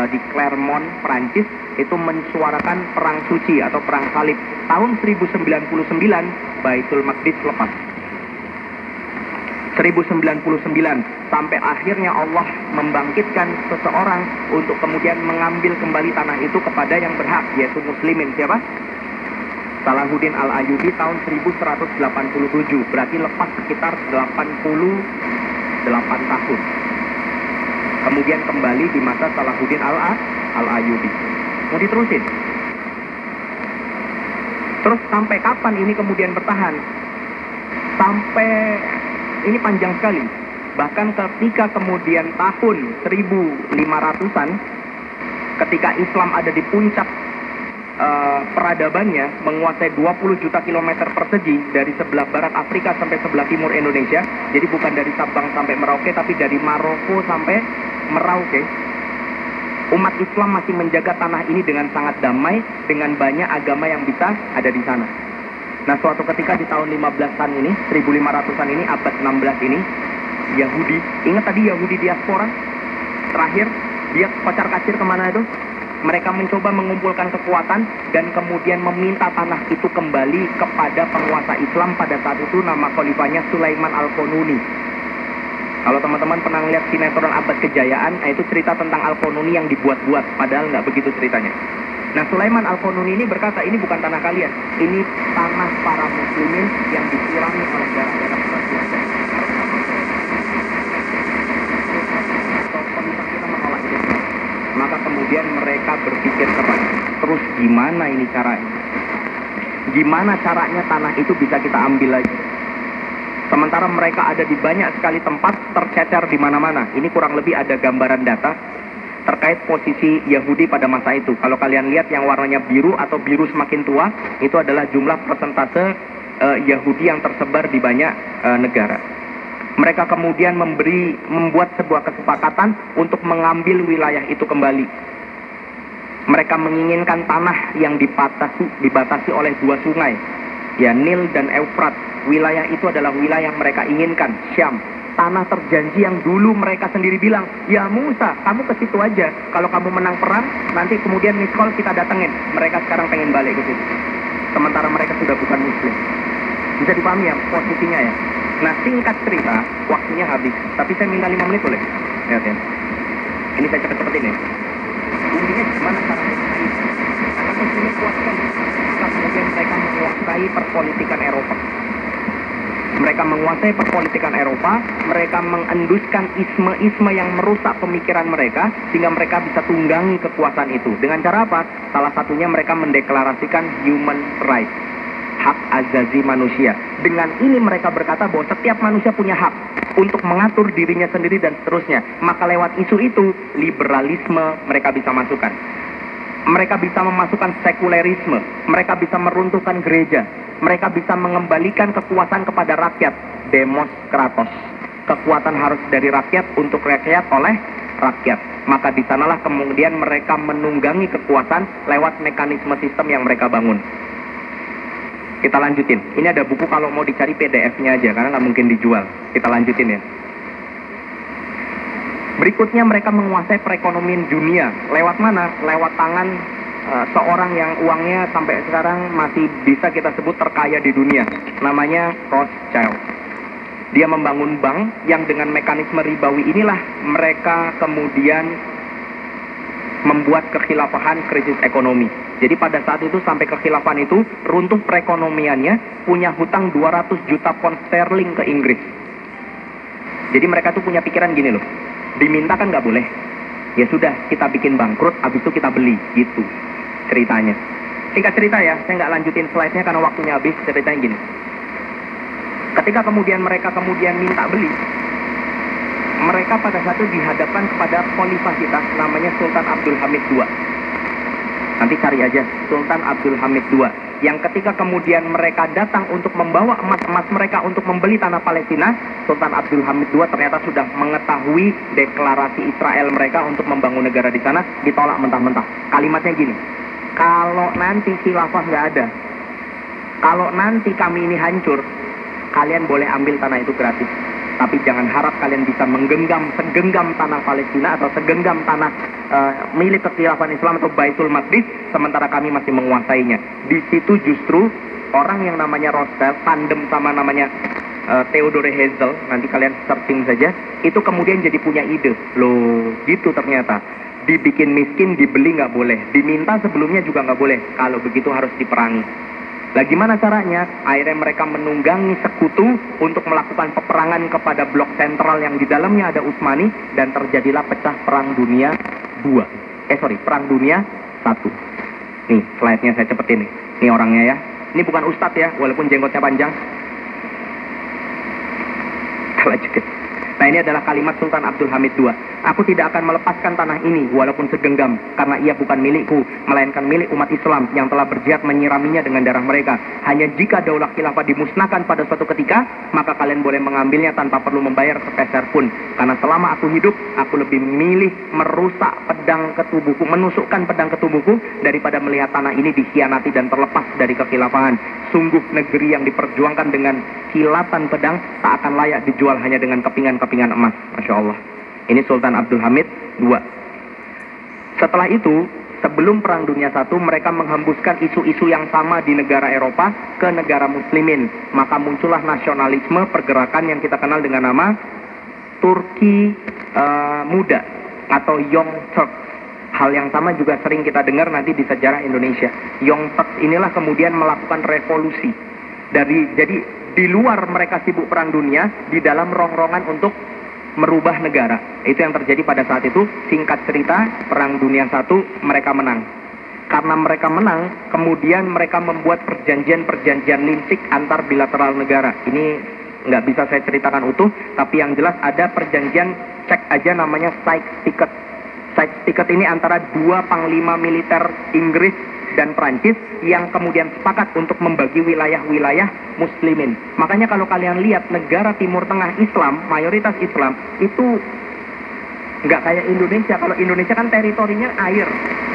di Clermont, Prancis, itu mensuarakan perang suci atau perang salib. Tahun 1099 Baitul Maqdis lepas. 1099 sampai akhirnya Allah membangkitkan seseorang untuk kemudian mengambil kembali tanah itu kepada yang berhak, yaitu muslimin. Siapa? Salahuddin Al-Ayyubi tahun 1187, berarti lepas sekitar 88 tahun. Kemudian kembali di masa Salahuddin Al-Ayyubi. Mau diterusin? Terus sampai kapan ini kemudian bertahan? Sampai, ini panjang sekali. Bahkan ketika kemudian tahun 1500-an, ketika Islam ada di puncak peradabannya, menguasai 20 juta kilometer persegi dari sebelah barat Afrika sampai sebelah timur Indonesia. Jadi bukan dari Sabang sampai Merauke, tapi dari Maroko sampai Merauke. Umat Islam masih menjaga tanah ini dengan sangat damai, dengan banyak agama yang bisa ada di sana. Nah, suatu ketika di tahun 15-an ini, 1500-an ini, abad 16 ini, Yahudi, ingat tadi Yahudi diaspora terakhir, dia kocar-kacir kemana itu? Mereka mencoba mengumpulkan kekuatan dan kemudian meminta tanah itu kembali kepada penguasa Islam pada saat itu, nama khalifahnya Sulaiman Al-Qununi. Kalau teman-teman pernah lihat sinetron Abad Kejayaan, itu cerita tentang Al-Qununi yang dibuat-buat, padahal nggak begitu ceritanya. Nah, Sulaiman Al-Qununi ini berkata, ini bukan tanah kalian, ini tanah para muslimin yang disirangi oleh darah-darah perjuangan. Maka kemudian mereka berpikir keras, terus gimana ini caranya? Gimana caranya tanah itu bisa kita ambil lagi? Sementara mereka ada di banyak sekali tempat, tercecer di mana-mana. Ini kurang lebih ada gambaran data terkait posisi Yahudi pada masa itu. Kalau kalian lihat yang warnanya biru atau biru semakin tua, itu adalah jumlah persentase Yahudi yang tersebar di banyak negara. Mereka kemudian membuat sebuah kesepakatan untuk mengambil wilayah itu kembali. Mereka menginginkan tanah yang dibatasi oleh dua sungai, ya Nil dan Eufrat. Wilayah itu adalah wilayah yang mereka inginkan, Syam. Tanah terjanji yang dulu mereka sendiri bilang, ya Musa, kamu ke situ aja. Kalau kamu menang perang, nanti kemudian miskol kita datengin. Mereka sekarang pengen balik ke situ. Sementara mereka sudah bukan Muslim. Bisa dipahami ya posisinya ya. Nah, singkat cerita, waktunya habis. Tapi saya minta 5 menit boleh? Ya. Ini saya cepet-cepetin ya. Intinya gimana caranya ini? Karena musuhnya kuat kan. Maka kemudian mereka menguasai perpolitikan Eropa. Mereka menguasai perpolitikan Eropa. Mereka mengenduskan isme-isme yang merusak pemikiran mereka, sehingga mereka bisa tunggangi kekuasaan itu. Dengan cara apa? Salah satunya mereka mendeklarasikan human rights, hak azazi manusia. Dengan ini mereka berkata bahwa setiap manusia punya hak untuk mengatur dirinya sendiri dan seterusnya. Maka lewat isu itu, liberalisme mereka bisa masukkan. Mereka bisa memasukkan sekulerisme. Mereka bisa meruntuhkan gereja. Mereka bisa mengembalikan kekuasaan kepada rakyat. Demos kratos. Kekuatan harus dari rakyat untuk rakyat oleh rakyat. Maka di sanalah kemudian mereka menunggangi kekuasaan lewat mekanisme sistem yang mereka bangun. Kita lanjutin. Ini ada buku kalau mau dicari PDF-nya aja, karena nggak mungkin dijual. Kita lanjutin ya. Berikutnya mereka menguasai perekonomian dunia. Lewat mana? Lewat tangan seorang yang uangnya sampai sekarang masih bisa kita sebut terkaya di dunia. Namanya Rothschild. Dia membangun bank yang dengan mekanisme ribawi inilah mereka kemudian membuat kekhilafahan krisis ekonomi. Jadi pada saat itu sampai kekhilafahan itu runtuh perekonomiannya, punya hutang 200 juta pound sterling ke Inggris. Jadi mereka tuh punya pikiran gini loh, diminta kan nggak boleh, ya sudah kita bikin bangkrut, habis itu kita beli, gitu ceritanya. Singkat cerita ya, saya nggak lanjutin slide-nya karena waktunya habis. Ceritanya gini, ketika kemudian mereka minta beli, mereka pada saat itu dihadapkan kepada khalifah kita, namanya Sultan Abdul Hamid II. Nanti cari aja, Sultan Abdul Hamid II. Yang ketika kemudian mereka datang untuk membawa emas-emas mereka untuk membeli tanah Palestina, Sultan Abdul Hamid II ternyata sudah mengetahui deklarasi Israel mereka untuk membangun negara di sana, ditolak mentah-mentah. Kalimatnya gini, kalau nanti khilafah nggak ada, kalau nanti kami ini hancur, kalian boleh ambil tanah itu gratis. Tapi jangan harap kalian bisa menggenggam, segenggam tanah Palestina atau segenggam tanah milik kekhilafan Islam atau Baitul Maqdis, sementara kami masih menguasainya. Di situ justru orang yang namanya Rothschild tandem sama namanya Theodore Herzl, nanti kalian searching saja, itu kemudian jadi punya ide. Loh, gitu ternyata. Dibikin miskin, dibeli nggak boleh. Diminta sebelumnya juga nggak boleh. Kalau begitu harus diperangi. Lah gimana caranya? Akhirnya mereka menunggangi sekutu untuk melakukan peperangan kepada blok sentral yang di dalamnya ada Utsmani, dan terjadilah pecah Perang Dunia II. Perang Dunia I. Nih, slide-nya saya cepetin nih. Ini orangnya ya. Ini bukan ustadz ya, walaupun jenggotnya panjang. Lanjutin. Nah, ini adalah kalimat Sultan Abdul Hamid II. Aku tidak akan melepaskan tanah ini walaupun segenggam, karena ia bukan milikku, melainkan milik umat Islam yang telah berjihad menyiraminya dengan darah mereka. Hanya jika daulah khilafah dimusnahkan pada suatu ketika, maka kalian boleh mengambilnya tanpa perlu membayar sepeser pun. Karena selama aku hidup, aku lebih memilih merusak pedang ke tubuhku, menusukkan pedang ke tubuhku, daripada melihat tanah ini dikhianati dan terlepas dari kekhilafahan. Sungguh negeri yang diperjuangkan dengan kilatan pedang tak akan layak dijual hanya dengan kepingan-kepingan emas. Masya Allah. Ini Sultan Abdul Hamid II. Setelah itu, sebelum Perang Dunia I, mereka menghembuskan isu-isu yang sama di negara Eropa ke negara muslimin. Maka muncullah nasionalisme, pergerakan yang kita kenal dengan nama Turki Muda atau Young Turks. Hal yang sama juga sering kita dengar nanti di sejarah Indonesia. Young Turks inilah kemudian melakukan revolusi. Jadi di luar mereka sibuk perang dunia, di dalam rongrongan untuk merubah negara. Itu yang terjadi pada saat itu. Singkat cerita, Perang Dunia I mereka menang. Karena mereka menang, kemudian mereka membuat perjanjian-perjanjian lincik antar bilateral negara. Ini nggak bisa saya ceritakan utuh, tapi yang jelas ada perjanjian, cek aja namanya Sykes-Picot. Sykes-Picot ini antara dua panglima militer Inggris dan Prancis yang kemudian sepakat untuk membagi wilayah-wilayah muslimin. Makanya kalau kalian lihat negara Timur Tengah Islam, mayoritas Islam, itu nggak kayak Indonesia. Kalau Indonesia kan teritorinya air.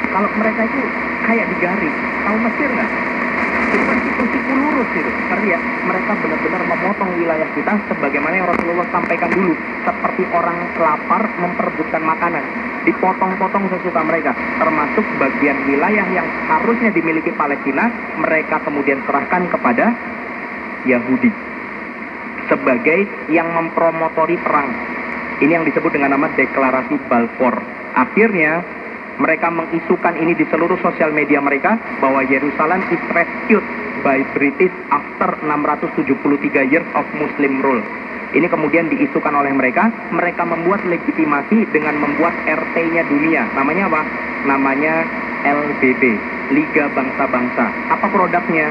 Kalau mereka itu kayak digaris. Tahu Mesir nggak? Itu kan siku-siku lurus gitu. Karena ya, mereka benar-benar memotong wilayah kita sebagaimana yang Rasulullah sampaikan dulu. Seperti orang lapar memperebutkan makanan. Dipotong-potong sesuka mereka, termasuk bagian wilayah yang harusnya dimiliki Palestina, mereka kemudian serahkan kepada Yahudi sebagai yang mempromotori perang. Ini yang disebut dengan nama Deklarasi Balfour. Akhirnya mereka mengisukan ini di seluruh sosial media mereka, bahwa Yerusalem is rescued by British after 673 years of Muslim rule. Ini kemudian diisukan oleh mereka. Mereka membuat legitimasi dengan membuat RT-nya dunia. Namanya apa? Namanya LBB, Liga Bangsa-Bangsa. Apa produknya?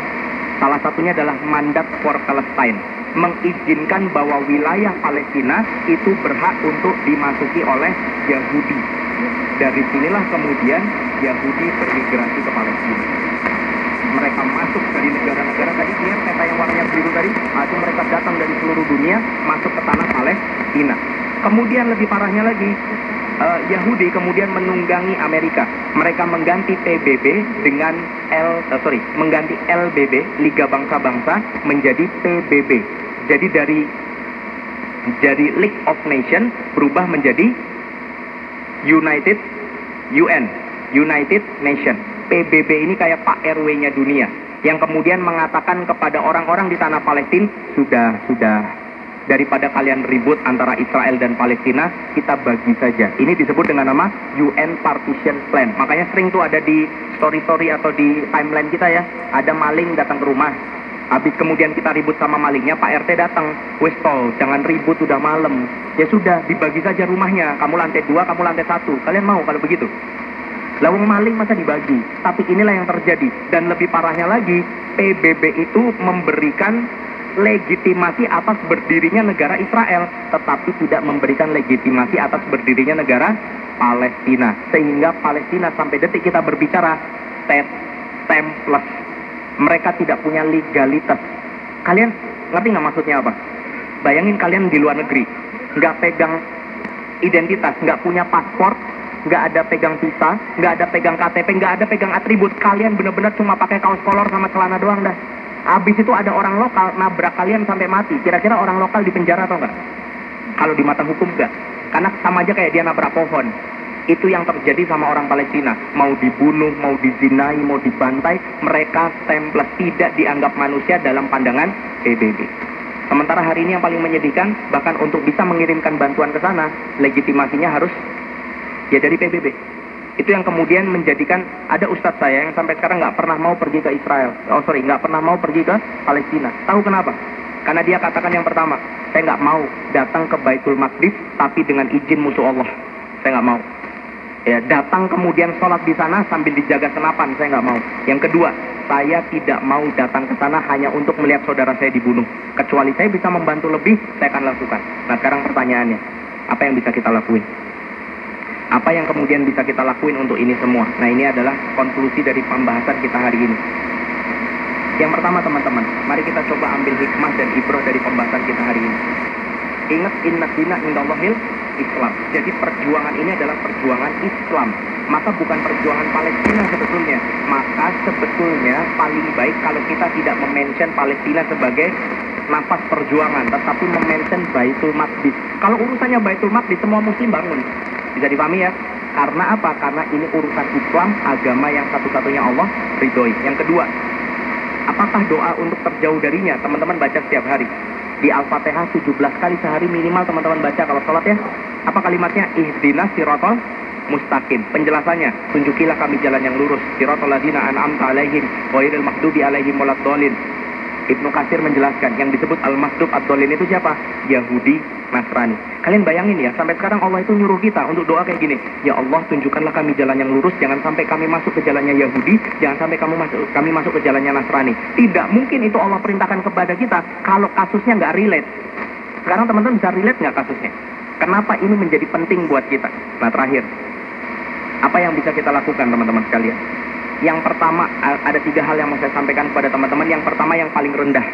Salah satunya adalah Mandat for Palestine. Mengizinkan bahwa wilayah Palestina itu berhak untuk dimasuki oleh Yahudi. Dari sinilah kemudian Yahudi bermigrasi ke Palestina. Mereka masuk dari negara-negara tadi, lihat peta yang warnanya biru tadi, itu mereka datang dari seluruh dunia masuk ke tanah Palestina. Kemudian lebih parahnya lagi, Yahudi kemudian menunggangi Amerika. Mereka mengganti PBB dengan mengganti LBB, Liga Bangsa-Bangsa, menjadi PBB. Jadi dari League of Nations berubah menjadi United Nation. PBB ini kayak Pak RW-nya dunia, yang kemudian mengatakan kepada orang-orang di tanah Palestina, sudah, daripada kalian ribut antara Israel dan Palestina, kita bagi saja. Ini disebut dengan nama UN Partition Plan. Makanya sering tuh ada di story-story atau di timeline kita ya, ada maling datang ke rumah. Habis kemudian kita ribut sama malingnya, Pak RT datang, wes tol, jangan ribut, udah malam. Ya sudah, dibagi saja rumahnya, kamu lantai 2, kamu lantai 1. Kalian mau kalau begitu? Lawang maling masa dibagi. Tapi inilah yang terjadi. Dan lebih parahnya lagi, PBB itu memberikan legitimasi atas berdirinya negara Israel, tetapi tidak memberikan legitimasi atas berdirinya negara Palestina. Sehingga Palestina sampai detik kita berbicara stateless. Mereka tidak punya legalitas. Kalian ngerti nggak maksudnya apa? Bayangin kalian di luar negeri, nggak pegang identitas, nggak punya paspor, nggak ada pegang visa, nggak ada pegang KTP, nggak ada pegang atribut. Kalian benar-benar cuma pakai kaos kolor sama celana doang dah. Habis itu ada orang lokal nabrak kalian sampai mati. Kira-kira orang lokal di penjara atau enggak? Kalau di mata hukum enggak. Karena sama aja kayak dia nabrak pohon. Itu yang terjadi sama orang Palestina. Mau dibunuh, mau dizinai, mau dibantai, mereka stemples, tidak dianggap manusia dalam pandangan PBB. Sementara hari ini yang paling menyedihkan, bahkan untuk bisa mengirimkan bantuan ke sana, legitimasinya harus ya dari PBB. Itu yang kemudian menjadikan ada ustadz saya yang sampai sekarang nggak pernah mau pergi ke Israel. Nggak pernah mau pergi ke Palestina. Tahu kenapa? Karena dia katakan yang pertama, saya nggak mau datang ke Baitul Maqdis tapi dengan izin musuh Allah. Saya nggak mau. Ya, datang kemudian sholat di sana sambil dijaga senapan, saya nggak mau. Yang kedua, saya tidak mau datang ke sana hanya untuk melihat saudara saya dibunuh. Kecuali saya bisa membantu lebih, saya akan lakukan. Nah, sekarang pertanyaannya, apa yang bisa kita lakuin? Apa yang kemudian bisa kita lakuin untuk ini semua? Nah, ini adalah konklusi dari pembahasan kita hari ini. Yang pertama, teman-teman, mari kita coba ambil hikmah dan ibrah dari pembahasan kita hari ini. Ingat, inna dina indallahil Islam. Jadi perjuangan ini adalah perjuangan Islam. Maka bukan perjuangan Palestina sebetulnya. Maka sebetulnya paling baik kalau kita tidak memention Palestina sebagai nafas perjuangan, tetapi memention Baitul Maqdis. Kalau urusannya Baitul Maqdis, semua muslim bangun. Bisa dipahami ya? Karena apa? Karena ini urusan Islam, agama yang satu-satunya Allah ridhoi. Yang kedua, apakah doa untuk terjauh darinya? Teman-teman baca setiap hari. Di Al-Fatihah 17 kali sehari minimal teman-teman baca kalau sholat ya. Apa kalimatnya? Ihdinas siratal mustaqim. Penjelasannya, tunjukilah kami jalan yang lurus. Siratal ladzina an'amta alaihim ghairil maghdubi alaihim waladdallin. Ibnu Katsir menjelaskan yang disebut al-maghdub ad-dallin itu siapa? Yahudi, Nasrani. Kalian bayangin ya, sampai sekarang Allah itu nyuruh kita untuk doa kayak gini. Ya Allah, tunjukkanlah kami jalan yang lurus, jangan sampai kami masuk ke jalannya Yahudi, jangan sampai kami masuk ke jalannya Nasrani. Tidak mungkin itu Allah perintahkan kepada kita kalau kasusnya nggak relate. Sekarang teman-teman bisa relate nggak kasusnya? Kenapa ini menjadi penting buat kita? Nah, terakhir, apa yang bisa kita lakukan teman-teman sekalian? Yang pertama, ada 3 hal yang mau saya sampaikan kepada teman-teman. Yang pertama, yang paling rendah.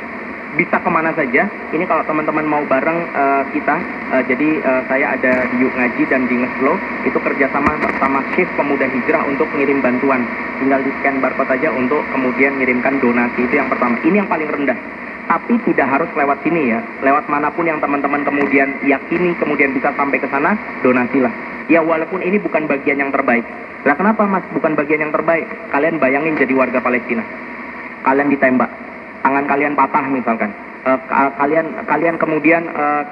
Bisa kemana saja. Ini kalau teman-teman mau bareng kita, jadi saya ada di Yuk Ngaji dan di Ngeslo, itu kerjasama bersama Shift Pemuda Hijrah untuk ngirim bantuan. Tinggal di scan barcode saja untuk kemudian ngirimkan donasi. Itu yang pertama. Ini yang paling rendah. Tapi tidak harus lewat sini ya. Lewat manapun yang teman-teman kemudian yakini, kemudian bisa sampai ke sana, donasilah. Ya walaupun ini bukan bagian yang terbaik. Lah kenapa mas bukan bagian yang terbaik? Kalian bayangin jadi warga Palestina. Kalian ditembak, tangan kalian patah misalkan. Kalian kemudian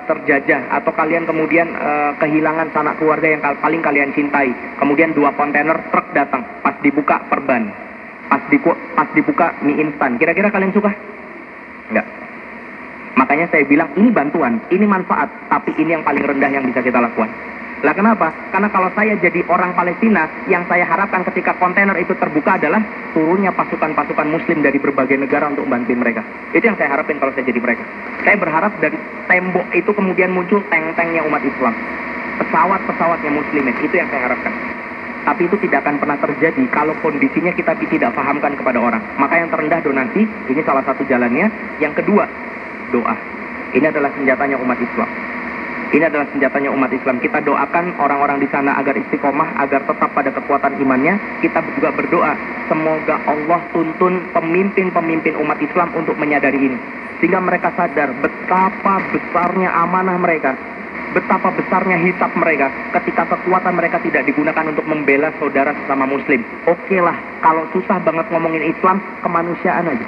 terjajah atau kalian kemudian kehilangan sanak keluarga yang paling kalian cintai. Kemudian 2 kontainer truk datang, pas dibuka perban, pas dibuka mie instan. Kira-kira kalian suka? Enggak. Makanya saya bilang ini bantuan, ini manfaat, tapi ini yang paling rendah yang bisa kita lakukan. Lah kenapa? Karena kalau saya jadi orang Palestina, yang saya harapkan ketika kontainer itu terbuka adalah turunnya pasukan-pasukan muslim dari berbagai negara untuk membantu mereka. Itu yang saya harapin kalau saya jadi mereka. Saya berharap dari tembok itu kemudian muncul tank-tanknya umat Islam. Pesawat-pesawatnya muslimin, itu yang saya harapkan. Tapi itu tidak akan pernah terjadi kalau kondisinya kita tidak pahamkan kepada orang. Maka yang terendah donasi, ini salah satu jalannya. Yang kedua, doa. Ini adalah senjatanya umat Islam. Ini adalah senjatanya umat Islam. Kita doakan orang-orang di sana agar istiqomah, agar tetap pada kekuatan imannya. Kita juga berdoa, semoga Allah tuntun pemimpin-pemimpin umat Islam untuk menyadari ini. Sehingga mereka sadar betapa besarnya amanah mereka, betapa besarnya hisab mereka ketika kekuatan mereka tidak digunakan untuk membela saudara sesama muslim. Oke lah, kalau susah banget ngomongin Islam, kemanusiaan aja.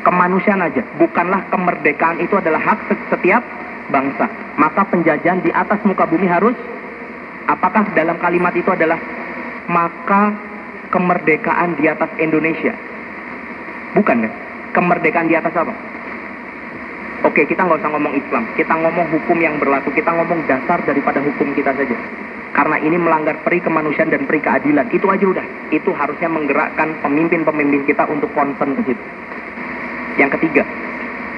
Kemanusiaan aja. Bukanlah kemerdekaan itu adalah hak setiap bangsa. Maka penjajahan di atas muka bumi harus, apakah dalam kalimat itu adalah maka kemerdekaan di atas Indonesia? Bukan kan? Kemerdekaan di atas apa? Oke, kita nggak usah ngomong Islam, kita ngomong hukum yang berlaku, kita ngomong dasar daripada hukum kita saja. Karena ini melanggar peri kemanusiaan dan peri keadilan. Itu aja udah. Itu harusnya menggerakkan pemimpin-pemimpin kita untuk concern ke situ. Yang ketiga,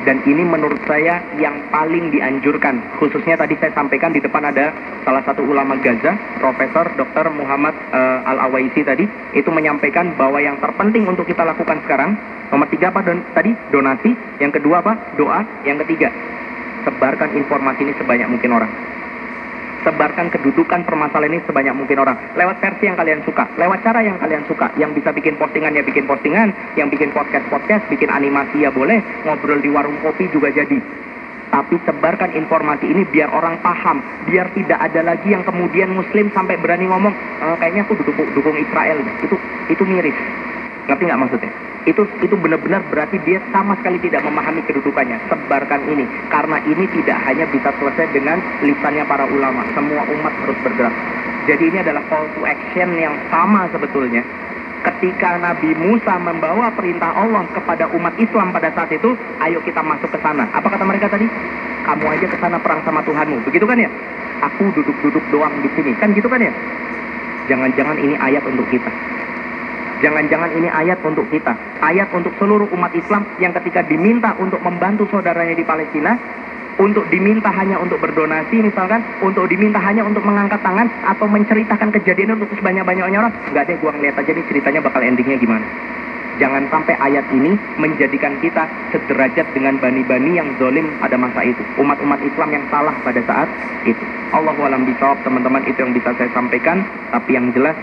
dan ini menurut saya yang paling dianjurkan, khususnya tadi saya sampaikan di depan ada salah satu ulama Gaza, Profesor Dr. Muhammad Al-Awaisi tadi, itu menyampaikan bahwa yang terpenting untuk kita lakukan sekarang, nomor 3 apa tadi? Donasi. Yang kedua apa? Doa. Yang ketiga, sebarkan informasi ini sebanyak mungkin orang. Sebarkan kedudukan permasalahan ini sebanyak mungkin orang. Lewat versi yang kalian suka, lewat cara yang kalian suka. Yang bisa bikin postingan ya bikin postingan, yang bikin podcast, bikin animasi ya boleh, ngobrol di warung kopi juga jadi. Tapi sebarkan informasi ini biar orang paham, biar tidak ada lagi yang kemudian Muslim sampai berani ngomong, kayaknya aku dukung Israel. Itu miris. Ngerti nggak maksudnya? Itu benar-benar berarti dia sama sekali tidak memahami kedudukannya. Sebarkan ini, karena ini tidak hanya bisa selesai dengan lisannya para ulama. Semua umat harus bergerak. Jadi ini adalah call to action yang sama sebetulnya. Ketika Nabi Musa membawa perintah Allah kepada umat Islam pada saat itu, ayo kita masuk ke sana. Apa kata mereka tadi? Kamu aja ke sana perang sama Tuhanmu. Begitu kan ya? Aku duduk-duduk doang di sini. Kan gitu kan ya? Jangan-jangan ini ayat untuk kita. Jangan-jangan ini ayat untuk kita. Ayat untuk seluruh umat Islam yang ketika diminta untuk membantu saudaranya di Palestina, untuk diminta hanya untuk berdonasi misalkan, untuk diminta hanya untuk mengangkat tangan atau menceritakan kejadian untuk sebanyak-banyaknya orang, nggak deh, gua ngeliat aja nih ceritanya bakal endingnya gimana. Jangan sampai ayat ini menjadikan kita sederajat dengan bani-bani yang zalim pada masa itu, umat-umat Islam yang salah pada saat itu. Allahu a'lam bishawab, teman-teman, itu yang bisa saya sampaikan. Tapi yang jelas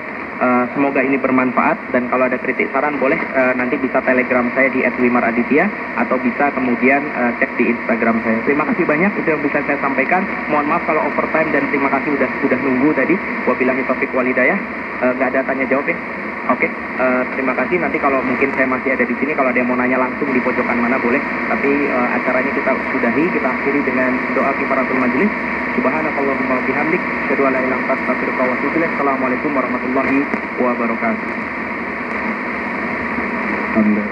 semoga ini bermanfaat, dan kalau ada kritik saran boleh nanti bisa telegram saya di @wimaraditya atau bisa kemudian cek di Instagram saya. Terima kasih banyak, itu yang bisa saya sampaikan. Mohon maaf kalau overtime, dan terima kasih udah nunggu tadi. Wabillahi taufiq walhidayah. Nggak ada tanya jawab ya? Oke, terima kasih. Nanti kalau mungkin saya masih ada di sini, kalau ada yang mau nanya langsung di pojokan mana boleh. Tapi acaranya kita sudahi, kita akhiri dengan doa kifaratul majelis. Subhanakallahumma wa bihamdik, asyhadu an la ilaha illa anta, astaghfiruka wa atubu ilaik. Assalamualaikum warahmatullahi wabarakatuh. Alhamdulillah,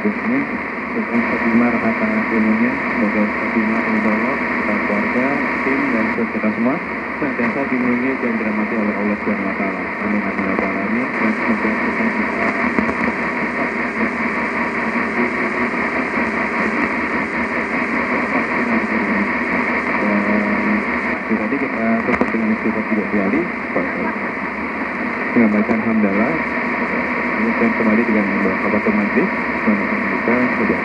dengan Fatimah atas ilmunya, semoga Fatimah Allah, kita keluarga, tim dan saudara semua senantiasa dilindungi dan dirahmati oleh Allah Subhanahu wa taala. Amin amin ya rabbal alamin. Dan semoga kita bisa tadi kita tutup dengan istighfar 3 kali dengan bacaan hamdalah, kemudian kembali dengan membawa kafatul majlis dan kita sudah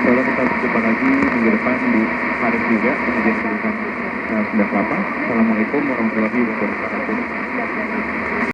kalau kita berjumpa lagi minggu depan di hari juga kemudian tulisan sudah kelapa. Assalamualaikum warahmatullahi wabarakatuh.